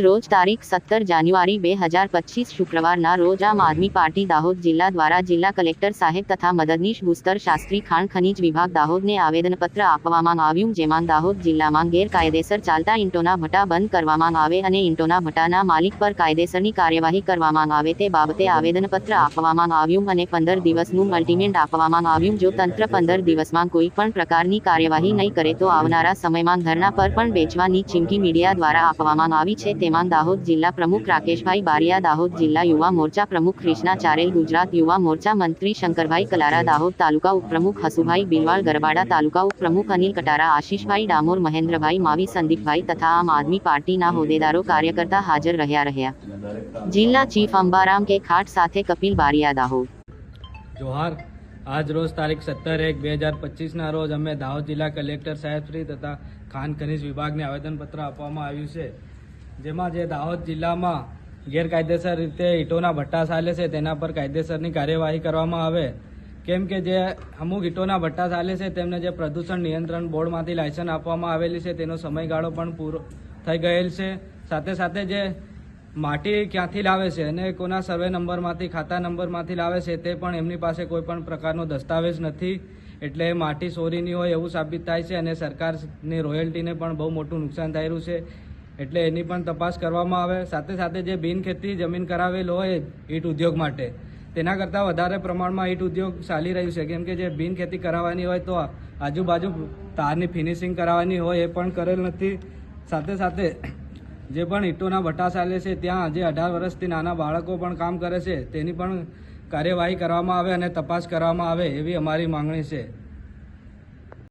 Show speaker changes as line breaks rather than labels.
રોજ તારીખ 17 જાન્યુઆરી 2025 શુક્રવારના રોજ આમ આદમી પાર્ટી દાહોદ જિલ્લા દ્વારા જિલ્લા કલેક્ટર સાહેબ તથા મદદનીશ ભૂસ્તર શાસ્ત્રી ખાણ ખનીજ વિભાગ દાહોદને આવેદનપત્ર આપવામાં આવ્યું, જેમાં દાહોદ જિલ્લામાં ગેરકાયદેસર ચાલતા ઈંટોના ભટ્ટા બંધ કરવામાં આવે અને ઈંટોના ભટ્ટાના માલિક પર કાયદેસરની કાર્યવાહી કરવામાં આવે તે બાબતે આવેદનપત્ર આપવામાં આવ્યું અને 15 દિવસનું અલ્ટિમેટ આપવામાં આવ્યું। જો તંત્ર 15 દિવસમાં કોઈ પણ પ્રકારની કાર્યવાહી નહીં કરે તો આવનારા સમયમાં ધરના પર પણ બેચવાની ચીમકી મીડિયા દ્વારા આપવામાં આવી છે। તેમાં દાહોદ જિલ્લા પ્રમુખ રાકેશભાઈ બારિયા, દાહોદ જિલ્લા યુવા મોરચા પ્રમુખ ક્રિષ્ના ચારેલ, ગુજરાત યુવા મોરચા મંત્રી શંકરભાઈ કલારા, દાહોદ તાલુકા ઉપપ્રમુખ હસુભાઈ બિલવાળ, ગરબાડા તાલુકા ઉપપ્રમુખ અનિલ કટારા, આશીષભાઈ ડામોર, મહેન્દ્રભાઈ માવી, સંદીપભાઈ તથા આમ આદમી પાર્ટીના હોદ્દેદારો કાર્યકર્તા હાજર રહ્યા। જિલ્લા ચીફ અંબારામ કે ખાટ સાથે કપિલ બારિયા, દાહોદ।
જોહાર। આજ રોજ તારીખ 17/1/2025 રોજ અમે દાહોદ જિલ્લા કલેક્ટર સાહેબ શ્રી તથા ખાણ ખનીજ વિભાગને આવેદનપત્ર આપવામાં આવ્યું છે, જેમાં જે દાહોદ જિલ્લામાં ગેરકાયદેસર રીતે ઈંટોના ભટ્ટા ચાલે છે તેના પર કાયદેસરની કાર્યવાહી કરવામાં આવે, કેમ કે જે અમુક ઈંટોના ભટ્ટા ચાલે છે તેમને જે પ્રદૂષણ નિયંત્રણ બોર્ડમાંથી લાયસન્સ આપવામાં આવેલી છે તેનો સમયગાળો પણ પૂરો થઈ ગયેલ છે। સાથે સાથે જે માટી ક્યાંથી લાવે છે અને કોના સર્વે નંબરમાંથી, ખાતા નંબરમાંથી લાવે છે તે પણ એમની પાસે કોઈ પણ પ્રકારનો દસ્તાવેજ નથી, એટલે માટી ચોરીની હોય એવું સાબિત થાય છે અને સરકારની રોયલ્ટીને પણ બહુ મોટું નુકસાન થઈ રહ્યું છે, એટલે એની પણ તપાસ કરવામાં આવે। સાથે સાથે જે બિનખેતી જમીન કરાવેલ હોય ઈંટ ઉદ્યોગ માટે તેના કરતાં વધારે પ્રમાણમાં ઈંટ ઉદ્યોગ ચાલી રહ્યું છે, કેમ કે જે બિનખેતી કરાવવાની હોય તો આજુબાજુ તારની ફિનિશિંગ કરાવવાની હોય એ પણ કરેલ નથી। સાથે સાથે જે પણ ઈંટોના ભટ્ટા ચાલે છે ત્યાં જે 18 વર્ષથી નાના બાળકો પણ કામ કરે છે તેની પણ કાર્યવાહી કરવામાં આવે અને તપાસ કરવામાં આવે એવી અમારી માંગણી છે।